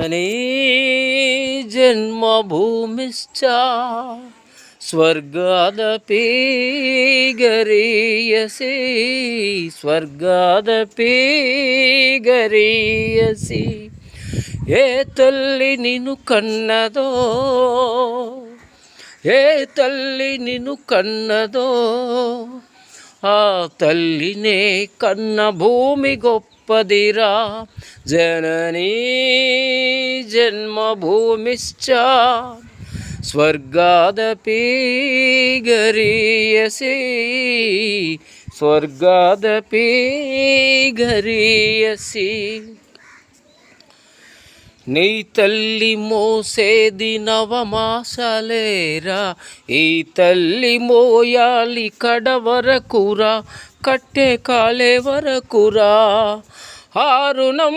నీ జన్మభూమిశ్చ స్వర్గాదపి గరీయసి స్వర్గాదపి గరీయసి. ఏ తల్లి నిన్ను కన్నదో, ఏ తల్లి నిన్ను కన్నదో, ఆ తల్లినే కన్న భూమి గొప్పదిరా. జననీ జన్మభూమిశ్చ స్వర్గాదపి గరీయసి స్వర్గాదపి గరీయసి. నీ తల్లి మోసేది నవమాసాలేరా, ఈ తల్లి మోయాలి కడవరకురా, కట్టే కాలే వరకురా. ఆ రుణం